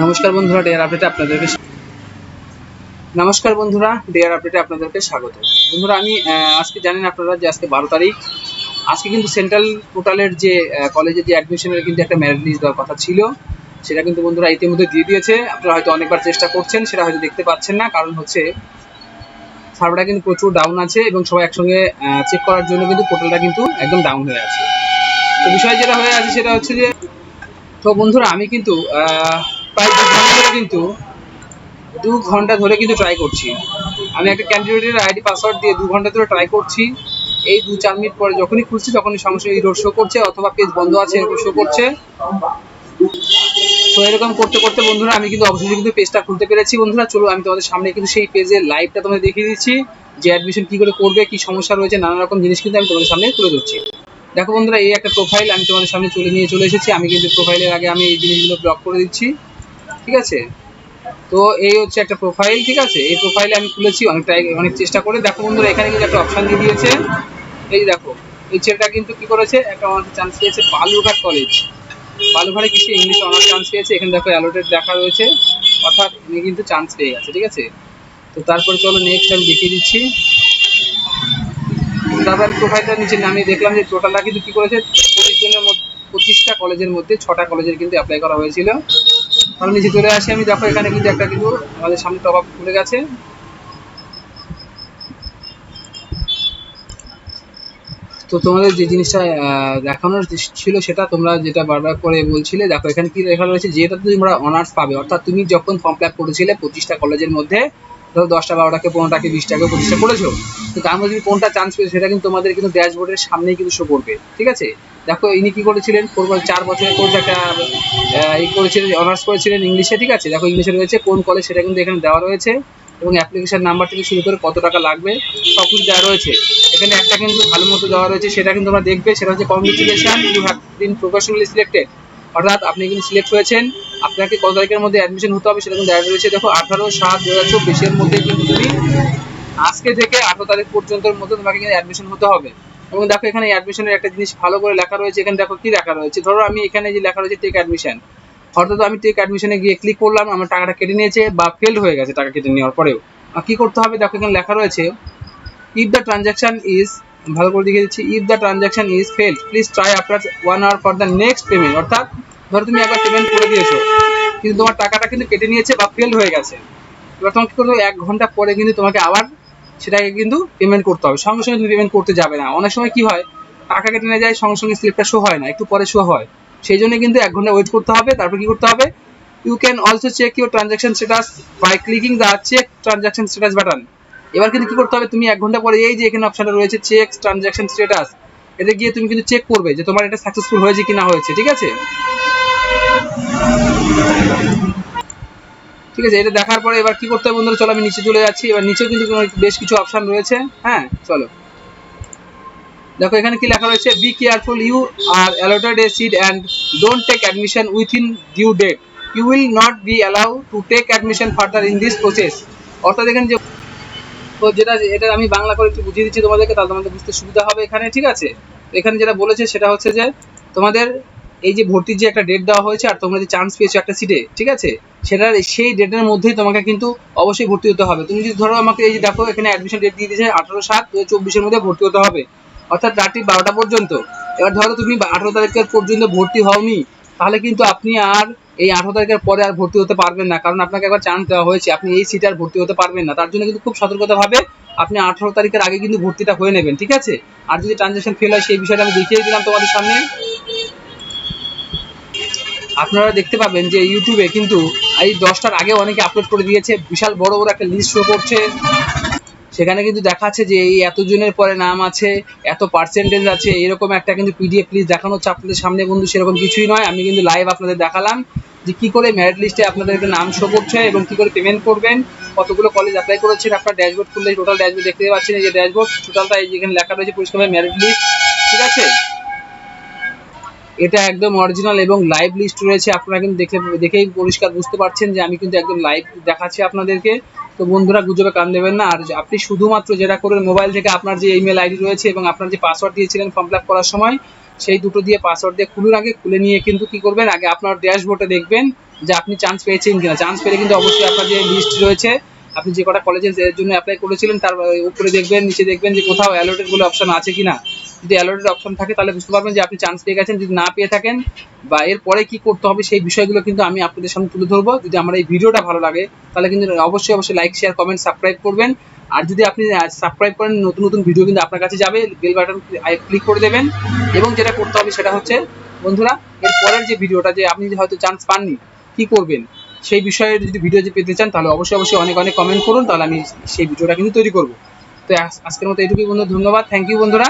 নমস্কার বন্ধুরা, ডেয়ার আপডেটে আপনাদেরকে স্বাগত। বন্ধুরা, আমি আজকে জানেন আপনারা যে আজকে 12 তারিখ। আজকে কিন্তু সেন্ট্রাল পোর্টালের যে কলেজে যে অ্যাডমিশনের কিন্তু একটা মেরিট লিস্ট দেওয়ার কথা ছিল, সেটা কিন্তু বন্ধুরা ইতিমধ্যে দিয়ে দিয়েছে। আপনারা হয়তো অনেকবার চেষ্টা করছেন, সেটা হয়তো দেখতে পাচ্ছেন না, কারণ হচ্ছে সার্ভারটা কিন্তু প্রচুর ডাউন আছে এবং সবাই একসঙ্গে চেক করার জন্য কিন্তু পোর্টালটা কিন্তু একদম ডাউন হয়ে আছে। তো বিষয় যেটা হয়ে আছে সেটা হচ্ছে যে, তো বন্ধুরা আমি কিন্তু প্রায় 2 ঘন্টা ধরে কিন্তু ট্রাই করছি। আমি একটা ক্যান্ডিডেটের আইডি পাসওয়ার্ড দিয়ে 2 ঘন্টা ধরে ট্রাই করছি। এই 2-4 মিনিট পরে যখনই খুলছি তখনই সঙ্গে সঙ্গে ইরর শো করছে, অথবা পেজ বন্ধ আছে এরকম শো করছে। তো এরকম করতে করতে বন্ধুরা আমি কিন্তু অবশেষে কিন্তু পেজটা খুলতে পেরেছি। বন্ধুরা চলো আমি তোমাদের সামনে কিন্তু সেই পেজের লাইভটা তোমাদের দেখিয়ে দিচ্ছি, যে অ্যাডমিশন কি করে করবে, কি সমস্যা রয়েছে, নানা রকম জিনিস কিন্তু আমি তোমাদের সামনে তুলে ধরছি। দেখো বন্ধুরা, এই একটা প্রোফাইল আমি তোমাদের সামনে চলে এসেছি। আমি কিন্তু প্রোফাইলের আগে আমি এই জিনিসগুলো ব্লক করে দিচ্ছি, ঠিক আছে। তো এই হচ্ছে একটা প্রোফাইল, ঠিক আছে। এই প্রোফাইলে আমি খুলেছি অনেক চেষ্টা করে। দেখো বন্ধুরা, এখানে কিন্তু একটা অপশন দিয়ে দিয়েছে। এই দেখো, এই ছেলেটা কিন্তু কি করেছে, একটা চান্স পেয়েছে বালুরঘাট কলেজ। বালুরঘাটে কিছু ইংলিশ অনার্স চান্স পেয়েছে। এখানে দেখো অ্যালোটেড দেখা রয়েছে, অর্থাৎ উনি কিন্তু চান্স পেয়ে গেছে, ঠিক আছে। তো তারপরে চলো নেক্সট আমি দেখিয়ে দিচ্ছি। তারপর আমি প্রোফাইলটা নিচে নামিয়ে দেখলাম যে টোটালটা কিন্তু কি করেছে, 25টা কলেজের মধ্যে 6টা কলেজের কিন্তু অ্যাপ্লাই করা হয়েছিল। আমি নিচে চলে আসি, আমি দেখো এখানে কিন্তু একটা কিন্তু আমাদের সামনে টপ আপ খুলে গেছে। তো তোমাদের যে জিনিসটা দেখানোর ছিল, সেটা তোমরা যেটা বারবার করে বলছিলে, দেখো এখানে কি লেখা রয়েছে, যেটা তোমরা অনার্স পাবে, অর্থাৎ তুমি যখন ফর্ম ফিল আপ করেছিলে 25টা কলেজের মধ্যে, ধরো 10টা 12টাকে 15টাকে 20টাকে 25টা করেছো, তো তার মধ্যে তুমি কোনটা চান্স পেয়েছো সেটা কিন্তু তোমাদের কিন্তু ড্যাশবোর্ডের সামনেই কিন্তু শো করবে, ঠিক আছে। দেখো ইনি কি করেছিলেন, 4 বছরের কোর্স একটা করেছিলেন, অনার্স করেছিলেন ইংলিশে, ঠিক আছে। দেখো ইংলিশে রয়েছে কোন কলেজ সেটা কিন্তু এখানে দেওয়া রয়েছে, এবং অ্যাপ্লিকেশন নাম্বার থেকে শুরু করে কত টাকা লাগবে সব কিছু দেওয়া রয়েছে। এখানে একটা কিন্তু ভালো মতো দেওয়া রয়েছে, সেটা কিন্তু তোমরা দেখবে, সেটা হচ্ছে congratulation, you have been professionally selected, অর্থাৎ আপনি কিন্তু সিলেক্ট হয়েছেন। আপনাকে কত তারিখের মধ্যে অ্যাডমিশন হতে হবে সেটা কিন্তু দেওয়া রয়েছে। দেখো 18/7/2024 মধ্যে কিন্তু তুমি আজকে থেকে 18 তারিখ পর্যন্তর মধ্যে তোমাকে কিন্তু অ্যাডমিশন হতে হবে। এবং দেখো এখানে অ্যাডমিশনের একটা জিনিস ভালো করে লেখা রয়েছে। এখানে দেখো কি লেখা রয়েছে, ধরো আমি এখানে যে লেখা রয়েছে টেক অ্যাডমিশন, অর্থাৎ আমি টেক অ্যাডমিশনে গিয়ে ক্লিক করলাম, আমার টাকাটা কেটে নিয়েছে বা ফেলড হয়ে গেছে টাকা কেটে নেওয়ার পরেও। কি করতে হবে, দেখো এখানে লেখা রয়েছে, ইফ দ্য ট্রানজাকশন ইজ, ভালো করে লিখে দিচ্ছি, if the transaction is failed please try after 1 hour for the next payment. অর্থাৎ ধরো তুমি একবার পেমেন্ট করে দিয়েছো, কিন্তু তোমার টাকাটা কিন্তু কেটে নিয়েছে বা ফেলড হয়ে গেছে। এবার তোমাকে কি করতে হবে, 1 ঘন্টা পরে কিন্তু তোমাকে আবার সেটাকে কিন্তু পেমেন্ট করতে হবে। সঙ্গে সঙ্গে তুমি পেমেন্ট করতে যাবে না। অনেক সময় কি হয়, টাকা কেটে নিয়ে যায়, সঙ্গে সঙ্গে স্লিপটা শো হয় না, একটু পরে শো হয়। সেই জন্য কিন্তু 1 ঘন্টা ওয়েট করতে হবে। তারপর কি করতে হবে, you can also check your transaction status by clicking the check transaction status button. এবার কিন্তু কি করতে হবে, তুমি 1 ঘন্টা পরে এই যে এখানে অপশনটা রয়েছে চেক ট্রানজাকশন স্ট্যাটাস, এটা গিয়ে তুমি কিন্তু চেক করবে যে তোমার এটা সাকসেসফুল হয়েছে কি না হয়েছে, ঠিক আছে। ঠিক আছে, এটা দেখার পরে এবার কি করতে হবে বন্ধুরা, চলো আমি নিচে চলে যাচ্ছি। এবার নিচেও কিন্তু বেশ কিছু অপশন রয়েছে, হ্যাঁ চলো। দেখো এখানে কি লেখা রয়েছে, be careful, you are allotted a seat and don't take admission within due date, you will not be allow to take admission further in this process. অর্থাৎ এখানে যে, তো যেটা এটা আমি বাংলা করে একটু বুঝিয়ে দিচ্ছি তোমাদেরকে, তাহলে তোমাদের বুঝতে সুবিধা হবে এখানে, ঠিক আছে। এখানে যেটা বলেছে সেটা হচ্ছে যে, তোমাদের এই যে ভর্তির যে একটা ডেট দেওয়া হয়েছে আর তোমরা যে চান্স পেয়েছো একটা সিটে, ঠিক আছে, সেটার সেই ডেটের মধ্যেই তোমাকে কিন্তু অবশ্যই ভর্তি হতে হবে। তুমি যদি ধরো আমাকে এই যে দেখো এখানে অ্যাডমিশন ডেট দিয়ে দিয়েছে 18/7/2024 মধ্যে ভর্তি হতে হবে, অর্থাৎ রাত্রি 12টা পর্যন্ত। এবার ধরো তুমি 18 তারিখের পর্যন্ত ভর্তি হওনি, তাহলে কিন্তু আপনি আর এই 18 তারিখের পরে আর ভর্তি হতে পারবেন না, কারণ আপনাকে একবার চান্স দেওয়া হয়েছে, আপনি এই সিটে আর ভর্তি হতে পারবেন না। তার জন্য কিন্তু খুব সতর্কতাভাবে আপনি 18 তারিখের আগে কিন্তু ভর্তিটা হয়ে নেবেন, ঠিক আছে। আর যদি ট্রানজাকশন ফেল হয় সেই বিষয়টা আমি দেখিয়ে দিলাম তোমাদের সামনে। আপনারা দেখতে পাবেন যে ইউটিউবে কিন্তু এই 10টার আগে অনেকে আপলোড করে দিয়েছে, বিশাল বড় বড় একটা লিস্ট শো করছে, সেখানে কিন্তু দেখাচ্ছে যে এই এতজনের পরে নাম আছে, এত পার্সেন্টেজ আছে, এরকম একটা কিন্তু পিডিএফ লিস্ট দেখানো হচ্ছে আপনাদের সামনে। বন্ধু সেরকম কিছুই নয়, আমি কিন্তু লাইভ আপনাদের দেখালাম যে কি করে মেরিট লিস্টে আপনাদেরকে নাম শো করছে এবং কি করে পেমেন্ট করবেন, কতগুলো কলেজ অ্যাপ্লাই করেছেন। আপনার ড্যাশবোর্ড খুললে টোটাল ড্যাশবোর্ড দেখতে পাচ্ছেন, এই যে ড্যাশবোর্ড টোটালটা এই যেখানে লেখা রয়েছে পরিষ্কারভাবে মেরিট লিস্ট, ঠিক আছে। এটা একদম অরিজিনাল এবং লাইভ লিস্ট রয়েছে, আপনারা কিন্তু দেখেই পরিষ্কার বুঝতে পারছেন যে আমি কিন্তু একদম লাইভ দেখাচ্ছি আপনাদেরকে। তো বন্ধুরা গুজবে কান দেবেন না। আর আপনি শুধুমাত্র যেটা করবেন, মোবাইল থেকে আপনার যে ইমেল আইডি রয়েছে এবং আপনার যে পাসওয়ার্ড দিয়েছিলেন ফর্ম ফিল আপ করার সময়, সেই দুটো দিয়ে পাসওয়ার্ড দিয়ে খুলুন, আগে খুলে নিয়ে কিন্তু কি করবেন, আগে আপনার ড্যাশবোর্ডে দেখবেন যে আপনি চান্স পেয়েছেন কিনা। চান্স পেলে কিন্তু অবশ্যই আপনার যে লিস্ট রয়েছে, আপনি যে কটা কলেজের জন্য অ্যাপ্লাই করেছিলেন তার উপরে দেখবেন, নিচে দেখবেন যে কোথাও অ্যালোটেড বলে অপশন আছে কিনা। যদি অ্যালোটেড অপশন থাকে তাহলে বুঝতে পারবেন যে আপনি চান্স পেয়ে গেছেন। যদি না পেয়ে থাকেন বা এর পরে কি করতে হবে সেই বিষয়গুলো কিন্তু আমি আপনাদের সামনে তুলে ধরবো। যদি আমার এই ভিডিওটা ভালো লাগে তাহলে কিন্তু অবশ্যই লাইক, শেয়ার, কমেন্ট, সাবস্ক্রাইব করবেন। আর যদি আপনি সাবস্ক্রাইব করেন, নতুন নতুন ভিডিও কিন্তু আপনার কাছে যাবে। বেল বাটন ক্লিক করে দেবেন। এবং যেটা করতে হবে সেটা হচ্ছে বন্ধুরা, এর পরের যে ভিডিওটা, যে আপনি হয়তো চান্স পাননি কি করবেন সেই বিষয়ে যদি ভিডিও পেতে চান তাহলে অবশ্যই অনেক অনেক কমেন্ট করুন, তাহলে আমি সেই ভিডিওটা কিন্তু তৈরি করবো। তো আজকের মতো এইটুকুই বন্ধু, ধন্যবাদ, থ্যাংক ইউ বন্ধুরা।